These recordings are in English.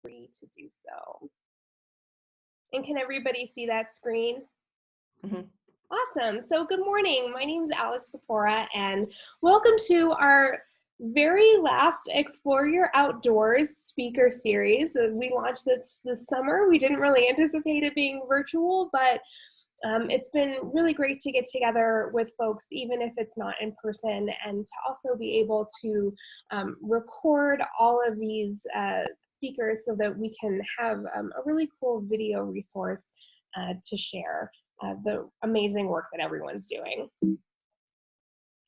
free to do so. And can everybody see that screen? Mhm. Awesome. So good morning. My name is Alex Pepora, and welcome to our very last Explore Your Outdoors speaker series. We launched this summer. We didn't really anticipate it being virtual, but it's been really great to get together with folks, even if it's not in person, and to also be able to record all of these speakers so that we can have a really cool video resource to share the amazing work that everyone's doing.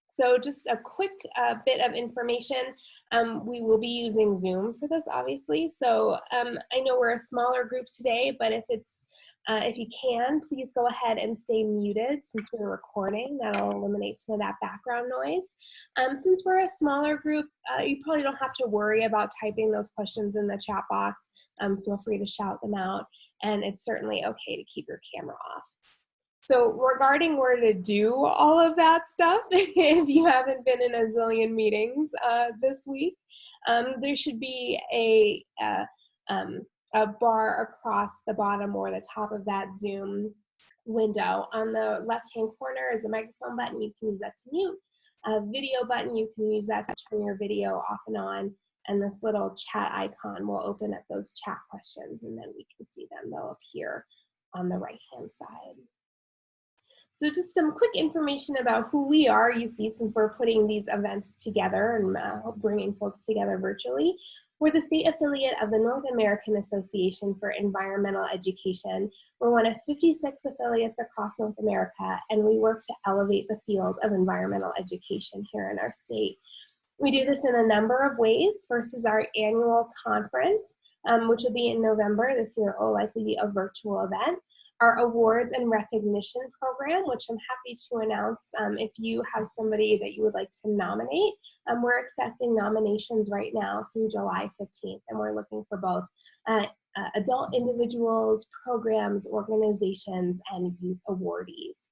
So just a quick bit of information. We will be using Zoom for this, obviously. So I know we're a smaller group today, but if you can, please go ahead and stay muted since we're recording. That'll eliminate some of that background noise. Since we're a smaller group, you probably don't have to worry about typing those questions in the chat box. Feel free to shout them out, and it's certainly okay to keep your camera off. So regarding where to do all of that stuff, if you haven't been in a zillion meetings this week, there should be a bar across the bottom or the top of that Zoom window. On the left-hand corner is a microphone button. You can use that to mute. A video button, you can use that to turn your video off and on. And this little chat icon will open up those chat questions, and then we can see them. They'll appear on the right-hand side. So just some quick information about who we are, you see, since we're putting these events together and bringing folks together virtually. We're the state affiliate of the North American Association for Environmental Education. We're one of 56 affiliates across North America, and we work to elevate the field of environmental education here in our state. We do this in a number of ways. First is our annual conference, which will be in November. This year it will likely be a virtual event. Our awards and recognition program, which I'm happy to announce if you have somebody that you would like to nominate. We're accepting nominations right now through July 15th, and we're looking for both adult individuals, programs, organizations, and youth awardees.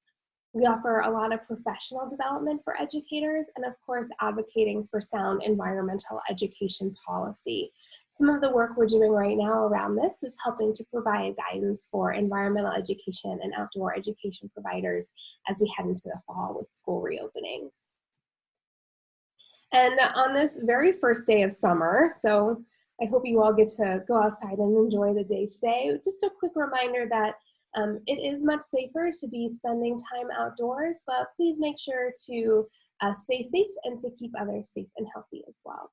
We offer a lot of professional development for educators and, of course, advocating for sound environmental education policy. Some of the work we're doing right now around this is helping to provide guidance for environmental education and outdoor education providers as we head into the fall with school reopenings. And on this very first day of summer, so I hope you all get to go outside and enjoy the day today, just a quick reminder that it is much safer to be spending time outdoors, but please make sure to stay safe and to keep others safe and healthy as well.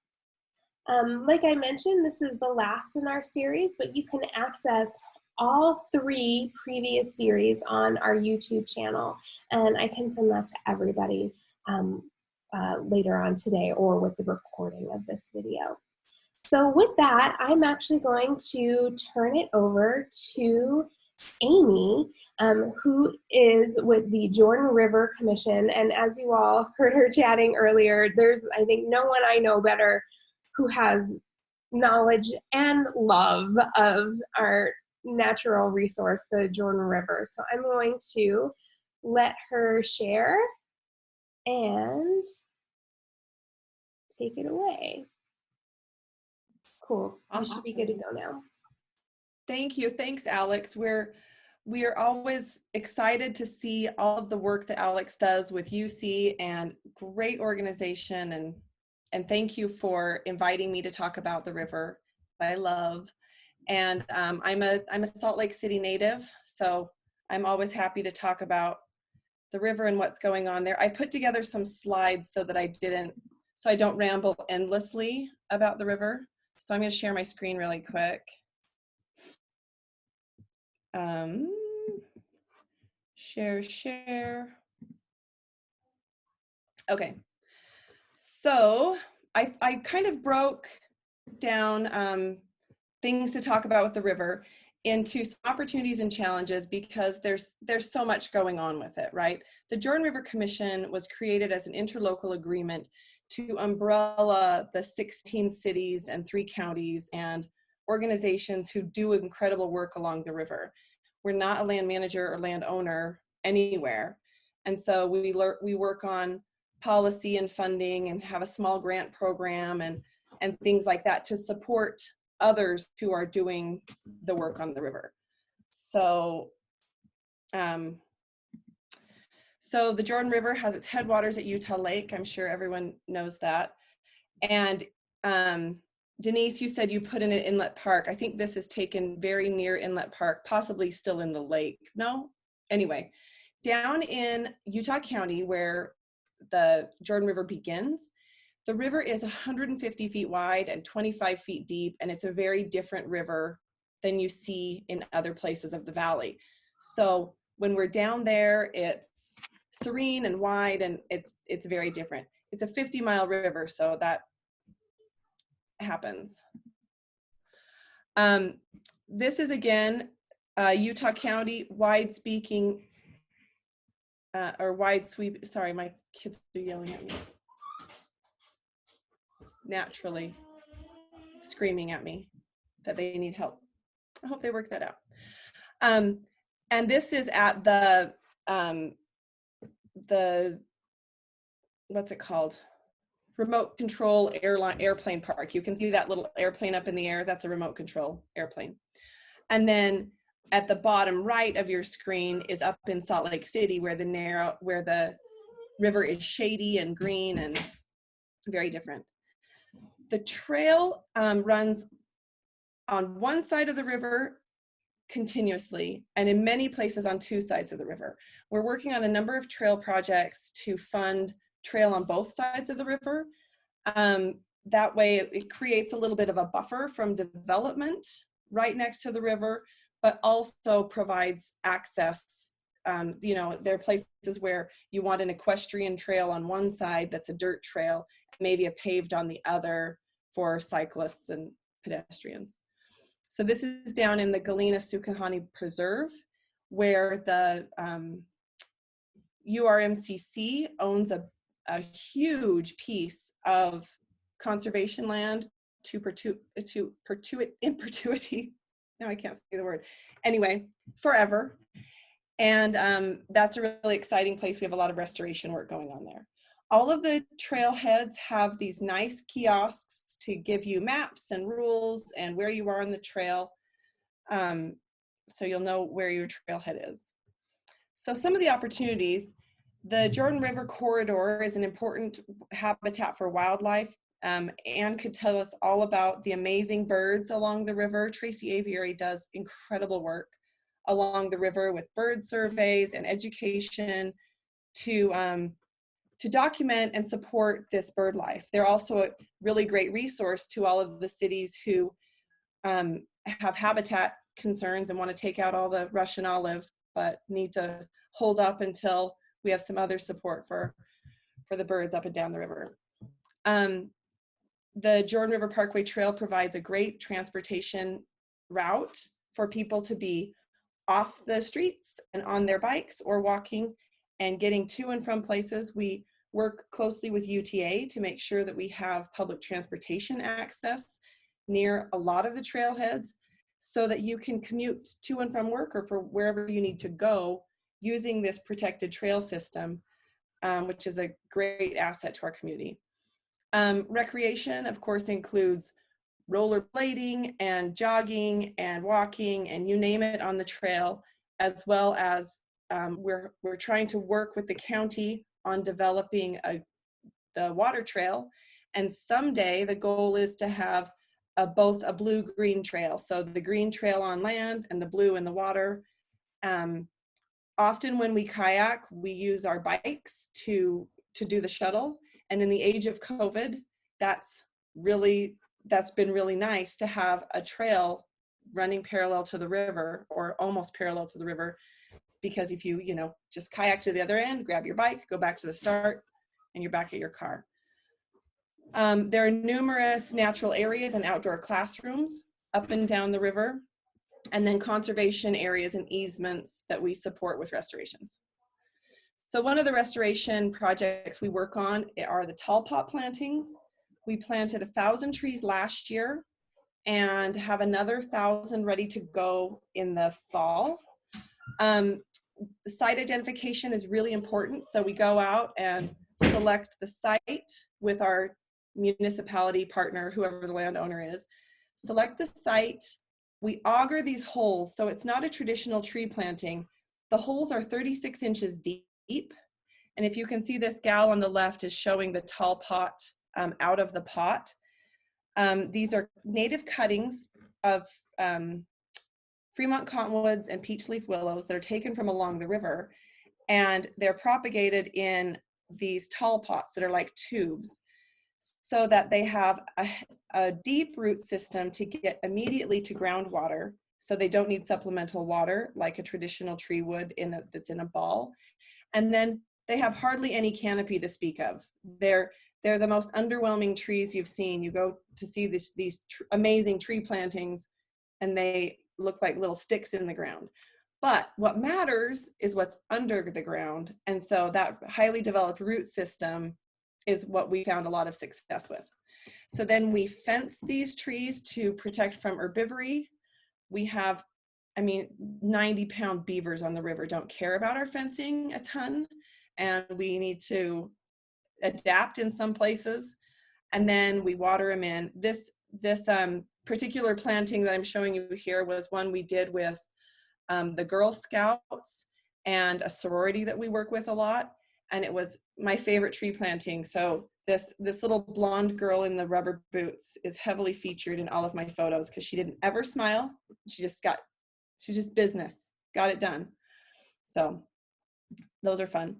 Like I mentioned, this is the last in our series, but you can access all 3 previous series on our YouTube channel, and I can send that to everybody later on today or with the recording of this video. So with that, I'm actually going to turn it over to Aimee, who is with the Jordan River Commission, and as you all heard her chatting earlier, there's, I think, no one I know better who has knowledge and love of our natural resource, the Jordan River. So I'm going to let her share and take it away. Cool. We should be good to go now. Thank you. Thanks, Alex. We are always excited to see all of the work that Alex does with UC, and great organization, and thank you for inviting me to talk about the river that I love. And I'm a Salt Lake City native, so I'm always happy to talk about the river and what's going on there. I put together some slides so that I don't ramble endlessly about the river. So I'm going to share my screen really quick. Share. Okay. So I kind of broke down things to talk about with the river into some opportunities and challenges because there's so much going on with it, right? The Jordan River Commission was created as an interlocal agreement to umbrella the 16 cities and 3 counties and organizations who do incredible work along the river. We're not a land manager or landowner anywhere. And so we work on policy and funding and have a small grant program and things like that to support others who are doing the work on the river. So, so the Jordan River has its headwaters at Utah Lake. I'm sure everyone knows that. And Denise, you said you put in an inlet park. I think this is taken very near Inlet Park, possibly still in the lake. No? Anyway, down in Utah County where the Jordan River begins, the river is 150 feet wide and 25 feet deep, and it's a very different river than you see in other places of the valley. So when we're down there, it's serene and wide, and it's very different. It's a 50-mile river, so that happens. This is again Utah County wide speaking or wide sweep. Sorry, my kids are yelling at me. Naturally screaming at me that they need help. I hope they work that out. And this is at the what's it called? Remote control airplane park. You can see that little airplane up in the air. That's a remote control airplane. And then at the bottom right of your screen is up in Salt Lake City, where the river is shady and green and very different. The trail runs on one side of the river continuously, and in many places on two sides of the river. We're working on a number of trail projects to fund trail on both sides of the river. That way it creates a little bit of a buffer from development right next to the river, but also provides access. You know, there are places where you want an equestrian trail on one side that's a dirt trail, maybe a paved on the other for cyclists and pedestrians. So this is down in the Galena-Sukahani Preserve, where the URMCC owns a huge piece of conservation land in perpetuity. Now I can't say the word. Anyway, forever. And that's a really exciting place. We have a lot of restoration work going on there. All of the trailheads have these nice kiosks to give you maps and rules and where you are on the trail, so you'll know where your trailhead is. So some of the opportunities: the Jordan River corridor is an important habitat for wildlife. Anne could tell us all about the amazing birds along the river. Tracy Aviary does incredible work along the river with bird surveys and education to document and support this bird life. They're also a really great resource to all of the cities who have habitat concerns and want to take out all the Russian olive, but need to hold up until we have some other support for the birds up and down the river. The Jordan River Parkway Trail provides a great transportation route for people to be off the streets and on their bikes or walking and getting to and from places. We work closely with UTA to make sure that we have public transportation access near a lot of the trailheads so that you can commute to and from work or for wherever you need to go using this protected trail system, which is a great asset to our community. Recreation, of course, includes rollerblading and jogging and walking and you name it on the trail, as well as we're trying to work with the county on developing the water trail, and someday the goal is to have both a blue-green trail, so the green trail on land and the blue in the water. Often when we kayak, we use our bikes to do the shuttle, and in the age of COVID, that's been really nice to have a trail running parallel to the river or almost parallel to the river, because if you just kayak to the other end, grab your bike, go back to the start, and you're back at your car. There are numerous natural areas and outdoor classrooms up and down the river, and then conservation areas and easements that we support with restorations. So one of the restoration projects we work on are the tall pot plantings. We planted 1,000 trees last year and have another 1,000 ready to go in the fall. The site identification is really important. So we go out and select the site with our municipality partner, whoever the landowner is. select the site. We auger these holes, so it's not a traditional tree planting. The holes are 36 inches deep. And if you can see, this gal on the left is showing the tall pot out of the pot. These are native cuttings of Fremont cottonwoods and peach leaf willows that are taken from along the river, and they're propagated in these tall pots that are like tubes, so that they have a deep root system to get immediately to groundwater, so they don't need supplemental water like a traditional tree would that's in a ball. And then they have hardly any canopy to speak of. They're the most underwhelming trees you've seen. You go to see these amazing tree plantings, and they look like little sticks in the ground. But what matters is what's under the ground. And so that highly developed root system is what we found a lot of success with. So then we fence these trees to protect from herbivory. We have, 90-pound beavers on the river don't care about our fencing a ton, and we need to adapt in some places. And then we water them in. This particular planting that I'm showing you here was one we did with the Girl Scouts and a sorority that we work with a lot. And it was my favorite tree planting. So this little blonde girl in the rubber boots is heavily featured in all of my photos because she didn't ever smile. She's just business, got it done. So those are fun.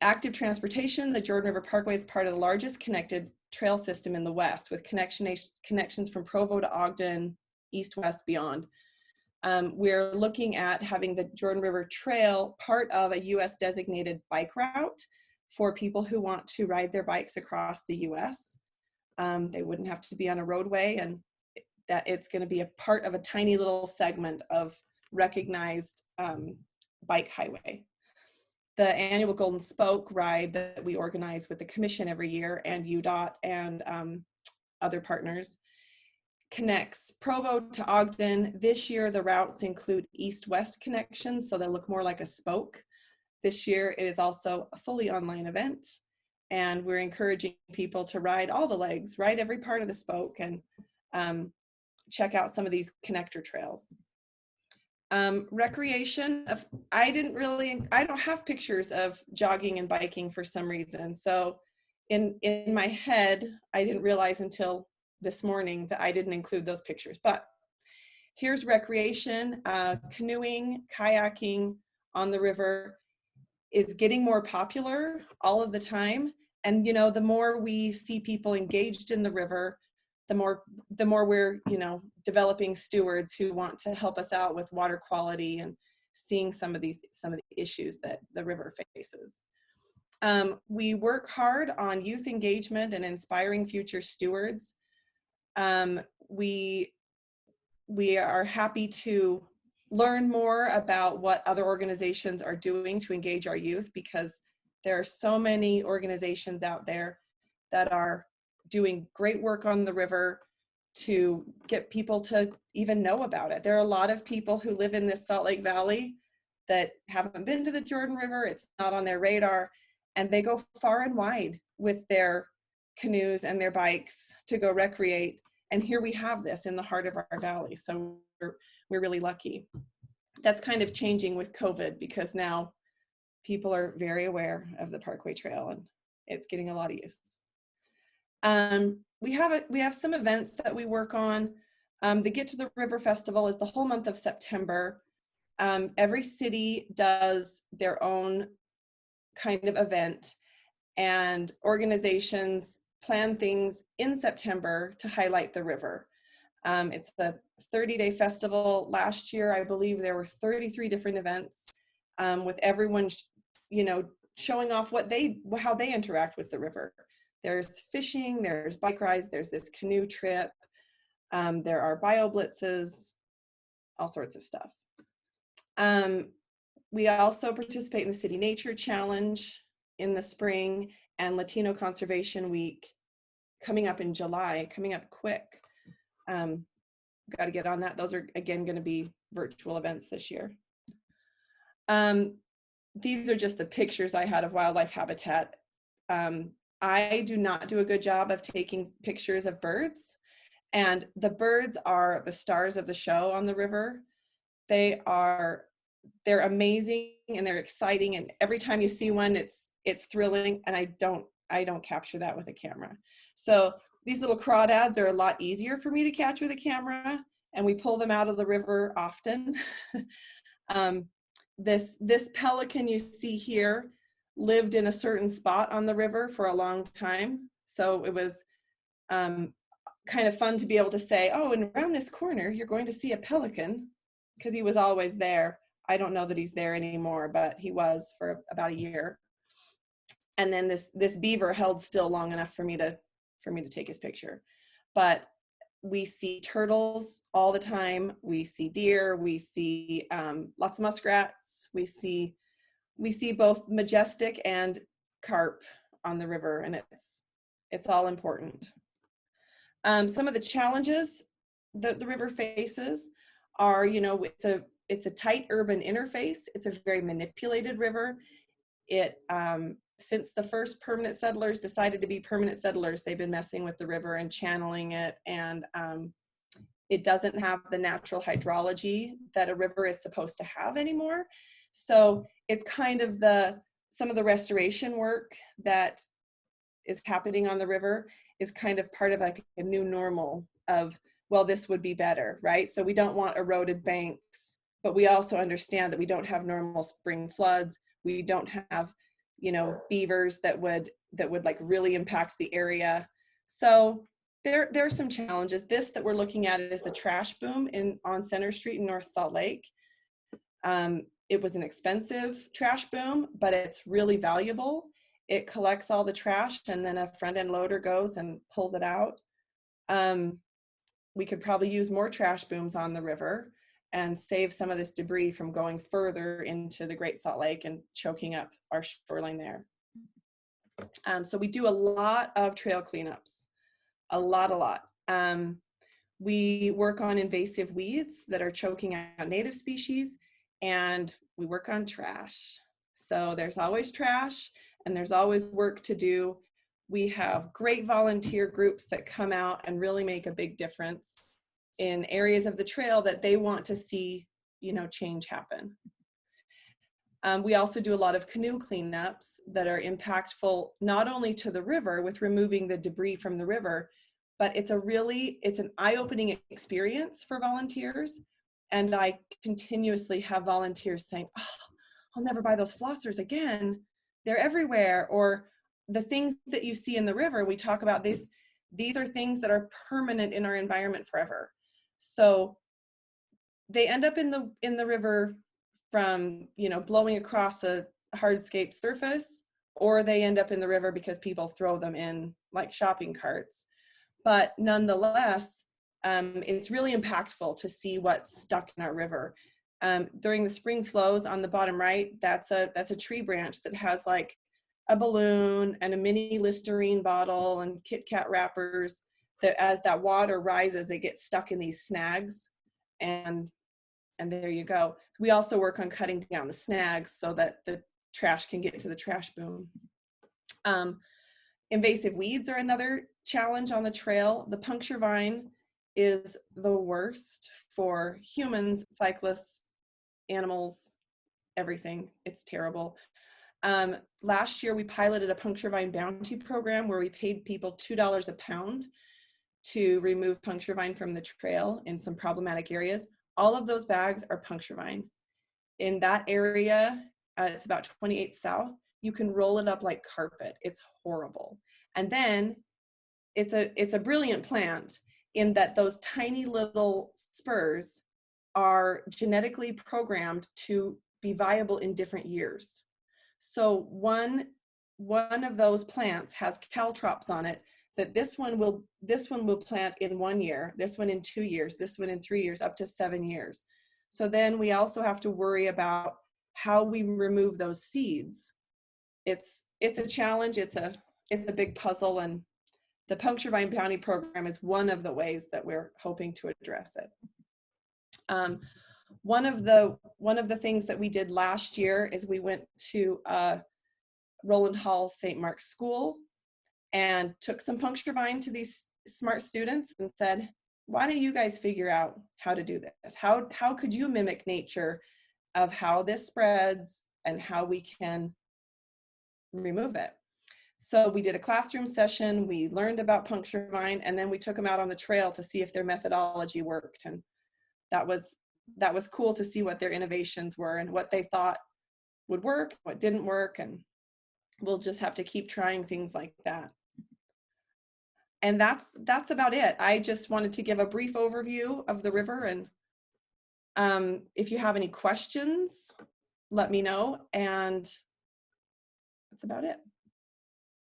Active transportation, the Jordan River Parkway is part of the largest connected trail system in the West, with connections from Provo to Ogden, east, west, beyond. We're looking at having the Jordan River Trail part of a US designated bike route for people who want to ride their bikes across the US. They wouldn't have to be on a roadway, and that it's going to be a part of a tiny little segment of recognized bike highway. The annual Golden Spoke ride that we organize with the commission every year, and UDOT and other partners, connects Provo to Ogden. This year, the routes include east-west connections, so they look more like a spoke. This year, it is also a fully online event, and we're encouraging people to ride all the legs, ride every part of the spoke, and check out some of these connector trails. Recreation, I don't have pictures of jogging and biking for some reason. So in my head, I didn't realize until this morning that I didn't include those pictures. But here's recreation. Canoeing, kayaking on the river is getting more popular all of the time. And the more we see people engaged in the river, the more we're developing stewards who want to help us out with water quality and seeing some of the issues that the river faces. We work hard on youth engagement and inspiring future stewards. We are happy to learn more about what other organizations are doing to engage our youth, because there are so many organizations out there that are doing great work on the river to get people to even know about it. There are a lot of people who live in this Salt Lake Valley that haven't been to the Jordan River. It's not on their radar, and they go far and wide with their canoes and their bikes to go recreate. And here we have this in the heart of our valley. So we're really lucky. That's kind of changing with COVID, because now people are very aware of the Parkway Trail and it's getting a lot of use. We have some events that we work on. The Get to the River Festival is the whole month of September. Every city does their own kind of event, and organizations plan things in September to highlight the river. It's a 30-day festival. Last year, I believe there were 33 different events, with everyone, showing off how they interact with the river. There's fishing, there's bike rides, there's this canoe trip, there are bio blitzes, all sorts of stuff. We also participate in the City Nature Challenge in the spring, and Latino Conservation Week coming up in July, coming up quick. Got to get on that. Those are, again, going to be virtual events this year. These are just the pictures I had of wildlife habitat. I do not do a good job of taking pictures of birds, And the birds are the stars of the show on the river. They're amazing and they're exciting. And every time you see one, it's thrilling. And I don't capture that with a camera. So these little crawdads are a lot easier for me to catch with a camera, and we pull them out of the river often. This pelican you see here lived in a certain spot on the river for a long time. So it was kind of fun to be able to say, oh, and around this corner, you're going to see a pelican, because he was always there. I don't know that he's there anymore, but he was for about a year. And then this beaver held still long enough for me to take his picture. But we see turtles all the time. We see deer. We see lots of muskrats. We see both majestic and carp on the river, and it's all important. Some of the challenges that the river faces are, it's a tight urban interface. It's a very manipulated river. Since the first permanent settlers decided to be permanent settlers, they've been messing with the river and channeling it, and it doesn't have the natural hydrology that a river is supposed to have anymore. So it's kind of some of the restoration work that is happening on the river is kind of part of like a new normal of, well, this would be better, right? So we don't want eroded banks, but we also understand that we don't have normal spring floods. We don't have, beavers that would like really impact the area. So there are some challenges. This that we're looking at is the trash boom on Center Street in North Salt Lake. It was an expensive trash boom, but it's really valuable. It collects all the trash, and then a front end loader goes and pulls it out. We could probably use more trash booms on the river and save some of this debris from going further into the Great Salt Lake and choking up our shoreline there. So we do a lot of trail cleanups, a lot. We work on invasive weeds that are choking out native species, and we work on trash. So there's always trash and there's always work to do. We have great volunteer groups that come out and really make a big difference in areas of the trail that they want to see, change happen. We also do a lot of canoe cleanups that are impactful, not only to the river with removing the debris from the river, but it's an eye-opening experience for volunteers. And I continuously have volunteers saying, oh, I'll never buy those flossers again. They're everywhere. Or the things that you see in the river, we talk about these are things that are permanent in our environment forever. So they end up in the river from, blowing across a hardscape surface, or they end up in the river because people throw them in like shopping carts. But nonetheless, it's really impactful to see what's stuck in our river. During the spring flows on the bottom right, that's a tree branch that has like a balloon and a mini Listerine bottle and Kit Kat wrappers that as that water rises, it gets stuck in these snags, and there you go. We also work on cutting down the snags so that the trash can get to the trash boom. Invasive weeds are another challenge on the trail. The puncture vine is the worst for humans, cyclists, animals, everything. It's terrible. Last year, we piloted a puncture vine bounty program where we paid people $2 a pound to remove puncture vine from the trail in some problematic areas. All of those bags are puncture vine. In that area, it's about 28th South, you can roll it up like carpet. It's horrible. And then it's a brilliant plant in that those tiny little spurs are genetically programmed to be viable in different years. So one of those plants has caltrops on it that this one will plant in 1 year, this one in 2 years, this one in 3 years, up to 7 years. So then we also have to worry about how we remove those seeds. It's a challenge, it's a big puzzle, and the puncture vine bounty program is one of the ways that we're hoping to address it. One of the things that we did last year is we went to Roland Hall St. Mark's School and took some puncture vine to these smart students and said, why don't you guys figure out how to do this? How could you mimic nature of how this spreads and how we can remove it? So we did a classroom session, we learned about puncture vine, and then we took them out on the trail to see if their methodology worked. And that was cool to see what their innovations were and what they thought would work, what didn't work, and we'll just have to keep trying things like that. And that's about it. I just wanted to give a brief overview of the river, and if you have any questions, let me know. And that's about it.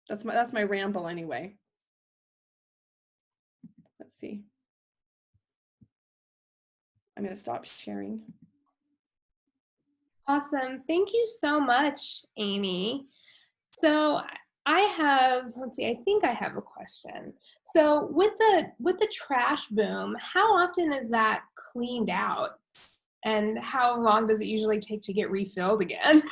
That's my ramble anyway. Let's see. I'm going to stop sharing. Awesome. Thank you so much, Aimee. So I have, let's see, I think I have a question. So with the trash boom, how often is that cleaned out? And how long does it usually take to get refilled again?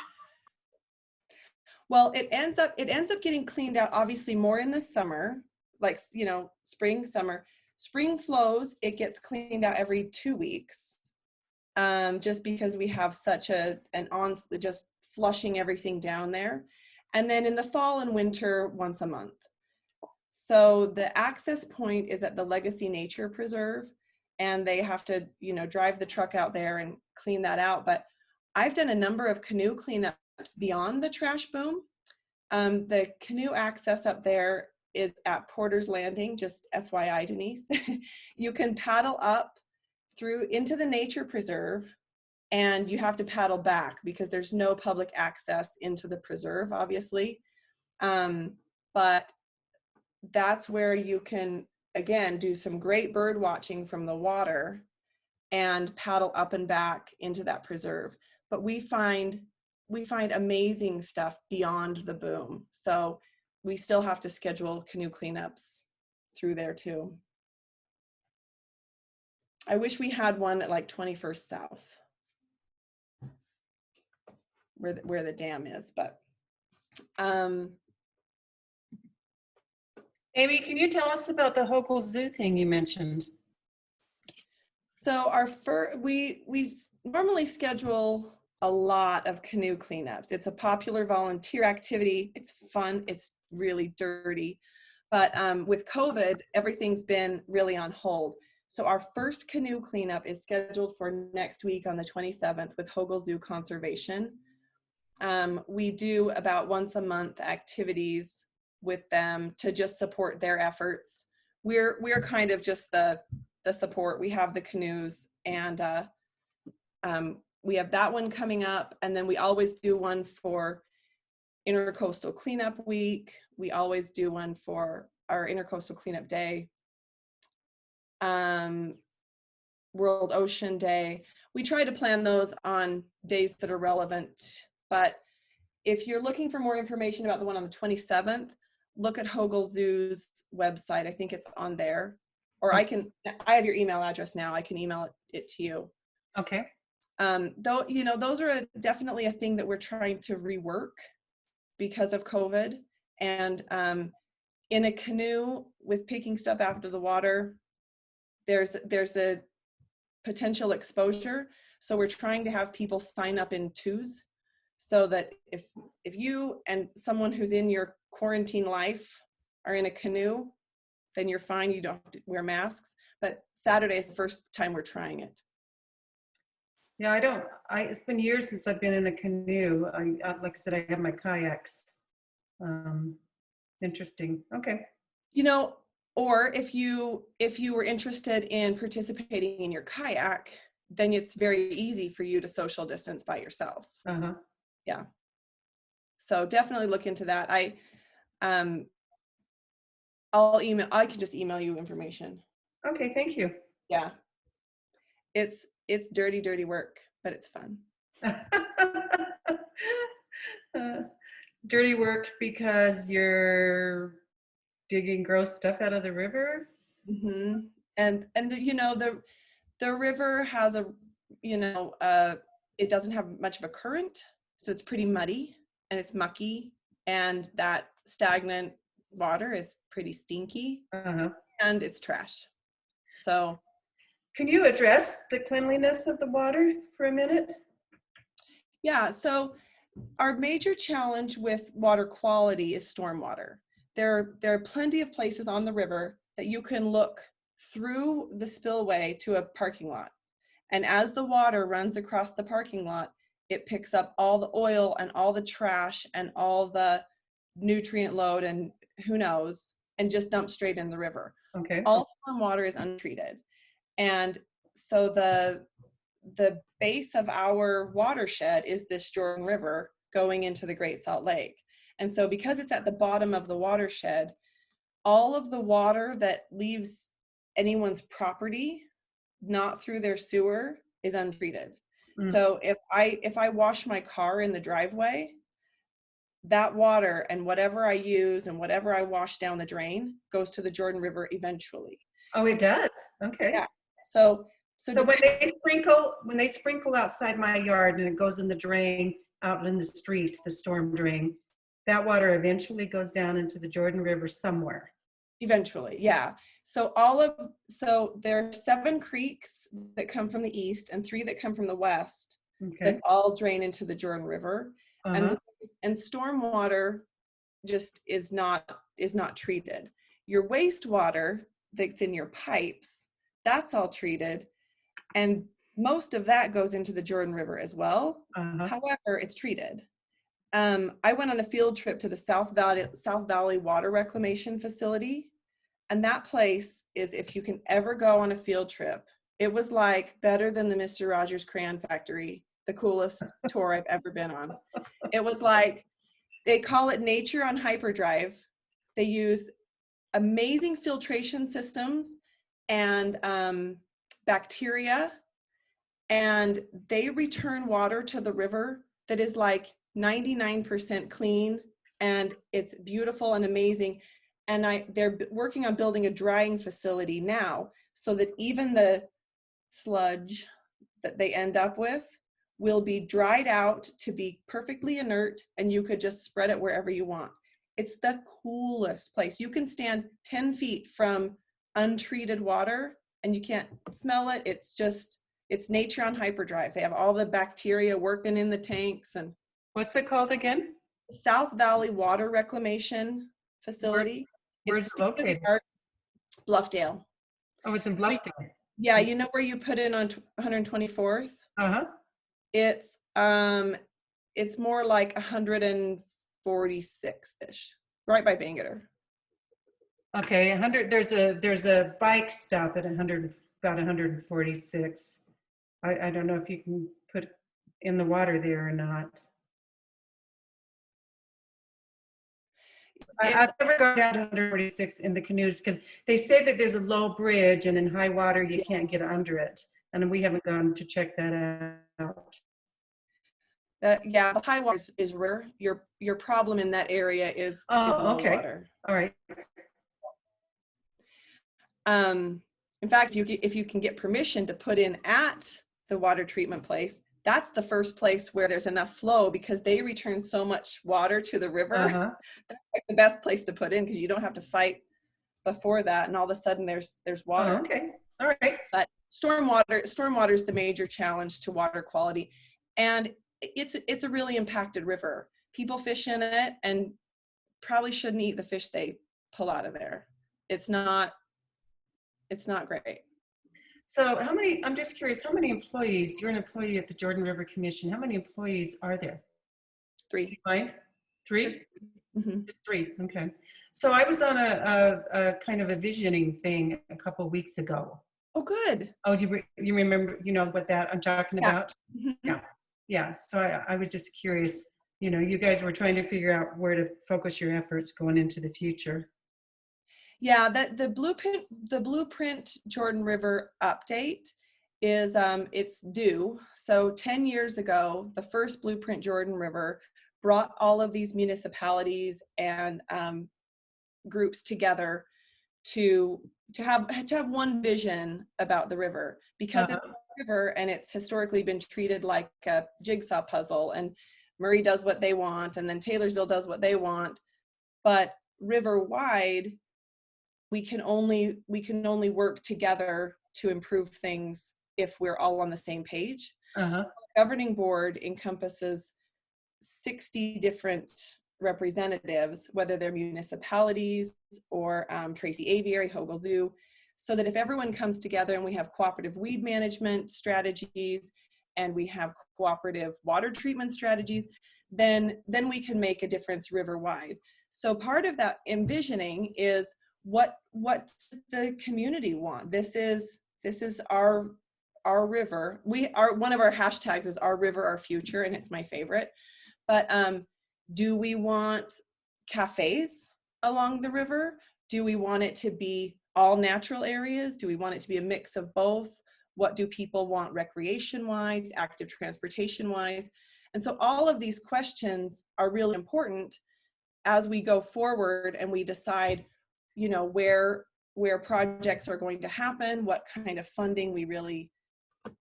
Well, it ends up getting cleaned out obviously more in the summer, like, you know, spring, summer. Spring flows, it gets cleaned out every 2 weeks. Just because we have such just flushing everything down there. And then in the fall and winter, once a month. So the access point is at the Legacy Nature Preserve, and they have to, you know, drive the truck out there and clean that out. But I've done a number of canoe cleanups beyond the trash boom. The canoe access up there is at Porter's Landing, just FYI, Denise. You can paddle up through into the nature preserve, and you have to paddle back because there's no public access into the preserve, obviously. But that's where you can, again, do some great bird watching from the water and paddle up and back into that preserve. But we find amazing stuff beyond the boom. So we still have to schedule canoe cleanups through there too. I wish we had one at like 21st South, where the dam is, but Aimee, can you tell us about the Hogle Zoo thing you mentioned? so we normally schedule a lot of canoe cleanups. It's a popular volunteer activity. It's fun. It's really dirty, but with COVID, everything's been really on hold. So our first canoe cleanup is scheduled for next week on the 27th with Hogle Zoo Conservation. We do about once a month activities with them to just support their efforts. We're kind of just the support. We have the canoes, and we have that one coming up, and then we always do one for Intercoastal Cleanup Week. We always do one for our Intercoastal Cleanup Day. World Ocean Day. We try to plan those on days that are relevant, but if you're looking for more information about the one on the 27th, look at Hogle Zoo's website. I think it's on there. Or I have your email address now. I can email it to you. Okay. Though, you know, those are definitely a thing that we're trying to rework because of COVID. And in a canoe with picking stuff out of the water, there's a potential exposure. So we're trying to have people sign up in twos, so that if you and someone who's in your quarantine life are in a canoe, then you're fine. You don't have to wear masks. But Saturday is the first time we're trying it. Yeah, it's been years since I've been in a canoe. Like I said, I have my kayaks. Interesting. Okay. You know, or if you were interested in participating in your kayak, then it's very easy for you to social distance by yourself. Uh-huh. Yeah. So definitely look into that. I can just email you information. Okay, thank you. Yeah. It's dirty work, but it's fun. Dirty work because you're digging gross stuff out of the river. Mm-hmm. And the river has it doesn't have much of a current, so it's pretty muddy and it's mucky, and that stagnant water is pretty stinky. Uh-huh. And it's trash. So Can you address the cleanliness of the water for a minute? Yeah, so our major challenge with water quality is stormwater. There are plenty of places on the river that you can look through the spillway to a parking lot. And as the water runs across the parking lot, it picks up all the oil and all the trash and all the nutrient load and who knows, and just dumps straight in the river. Okay. All stormwater is untreated. And so the base of our watershed is this Jordan River going into the Great Salt Lake. And so because it's at the bottom of the watershed, all of the water that leaves anyone's property, not through their sewer, is untreated. So if I wash my car in the driveway, that water and whatever I use and whatever I wash down the drain goes to the Jordan River eventually. Oh, it does. Okay. Yeah. So when they sprinkle outside my yard and it goes in the drain out in the street, the storm drain, that water eventually goes down into the Jordan River somewhere. Eventually, yeah. So there are 7 creeks that come from the east and 3 that come from the west, Okay. that all drain into the Jordan River. Uh-huh. And stormwater just is not treated. Your wastewater that's in your pipes, that's all treated, and most of that goes into the Jordan River as well. Uh-huh. However, it's treated. I went on a field trip to the South Valley Water Reclamation Facility, and that place is, if you can ever go on a field trip, it was like better than the Mr. Rogers Crayon Factory, the coolest tour I've ever been on. It was like, they call it nature on hyperdrive. They use amazing filtration systems and bacteria, and they return water to the river that is like 99% clean, and it's beautiful and amazing. And they're working on building a drying facility now so that even the sludge that they end up with will be dried out to be perfectly inert, and you could just spread it wherever you want. It's the coolest place. You can stand 10 feet from untreated water and you can't smell it. It's nature on hyperdrive. They have all the bacteria working in the tanks. And What's it called again? South Valley Water Reclamation Facility. Where's it located? Bluffdale. Oh, it's in Bluffdale. Yeah, you know where you put in on 124th? Uh-huh. It's more like 146-ish, right by Bangerter. Okay, 100. There's a bike stop at 100, about 146. I don't know if you can put in the water there or not. I've never gone down to 146 in the canoes because they say that there's a low bridge and in high water you can't get under it, and we haven't gone to check that out. Yeah, the high water is rare. Your problem in that area is low water. All right. In fact, if you can get permission to put in at the water treatment place, that's the first place where there's enough flow because they return so much water to the river. Uh-huh. That's like the best place to put in because you don't have to fight before that, and all of a sudden there's water. Oh, okay. All right. But stormwater is the major challenge to water quality, and it's a really impacted river. People fish in it and probably shouldn't eat the fish they pull out of there. It's not great. So I'm just curious, how many employees, you're an employee at the Jordan River Commission, how many employees are there? 3. Mind? 3? Just 3, okay. So I was on a kind of a visioning thing a couple of weeks ago. Oh, good. Oh, do you remember, what that I'm talking about? Mm-hmm. Yeah. So I was just curious, you guys were trying to figure out where to focus your efforts going into the future. Yeah, the blueprint Jordan River update is it's due. So 10 years ago, the first blueprint Jordan River brought all of these municipalities and groups together to have one vision about the river, because it's a river and it's historically been treated like a jigsaw puzzle, and Murray does what they want and then Taylorsville does what they want, but river wide we can only work together to improve things if we're all on the same page. Uh-huh. The governing board encompasses 60 different representatives, whether they're municipalities or Tracy Aviary, Hogle Zoo, so that if everyone comes together and we have cooperative weed management strategies and we have cooperative water treatment strategies, then we can make a difference river-wide. So part of that envisioning is what does the community want? This is our river. One of our hashtags is our river, our future, and it's my favorite. But do we want cafes along the river? Do we want it to be all natural areas? Do we want it to be a mix of both? What do people want recreation-wise, active transportation-wise? And so all of these questions are really important as we go forward and we decide, you know, where projects are going to happen, what kind of funding we really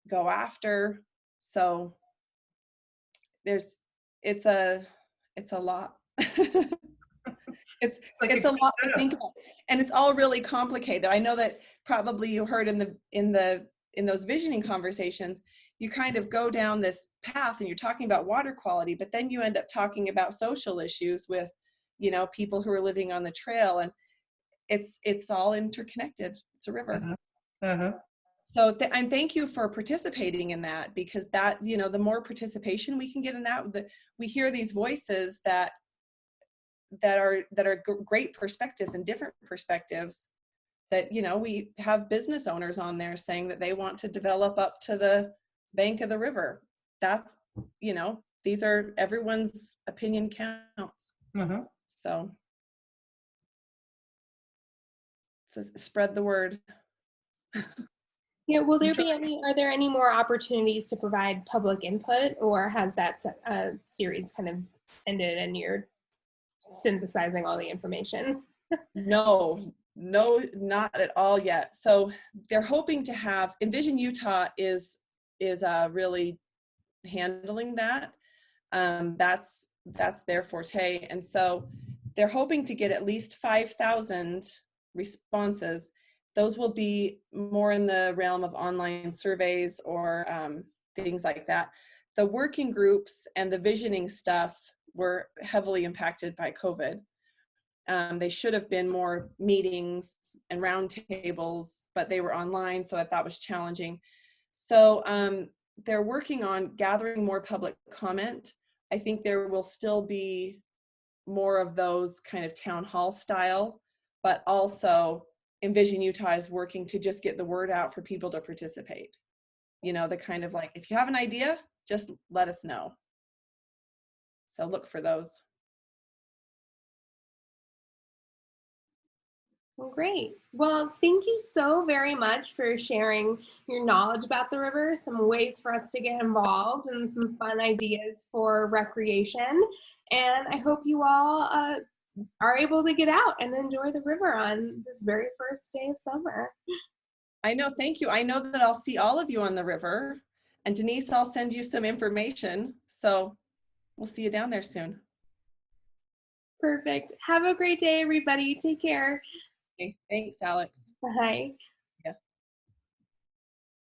go after. So it's a lot. It's a lot to think about, and it's all really complicated. I know that probably you heard in those visioning conversations, you kind of go down this path and you're talking about water quality, but then you end up talking about social issues with, you know, people who are living on the trail, and it's all interconnected. It's a river. Uh-huh. Uh-huh. So and thank you for participating in that, because that, you know, the more participation we can get in that, we hear these voices that are great perspectives and different perspectives, that, you know, we have business owners on there saying that they want to develop up to the bank of the river. That's, you know, these are, everyone's opinion counts. Uh-huh. So spread the word. Yeah, are there any more opportunities to provide public input, or has that series kind of ended and you're synthesizing all the information? No, not at all yet. So they're hoping to have, Envision Utah is really handling that. That's their forte. And so they're hoping to get at least 5,000 responses. Those will be more in the realm of online surveys or things like that. The working groups and the visioning stuff were heavily impacted by COVID. They should have been more meetings and roundtables, but they were online, so I thought was challenging. So they're working on gathering more public comment. I think there will still be more of those kind of town hall style, but also Envision Utah is working to just get the word out for people to participate. You know, the kind of like, if you have an idea, just let us know. So look for those. Well, great. Well, thank you so very much for sharing your knowledge about the river, some ways for us to get involved, and some fun ideas for recreation. And I hope you all are able to get out and enjoy the river on this very first day of summer. I know, thank you. I know that I'll see all of you on the river. And Denise, I'll send you some information. So we'll see you down there soon. Perfect. Have a great day, everybody. Take care. Okay, thanks, Alex. Bye.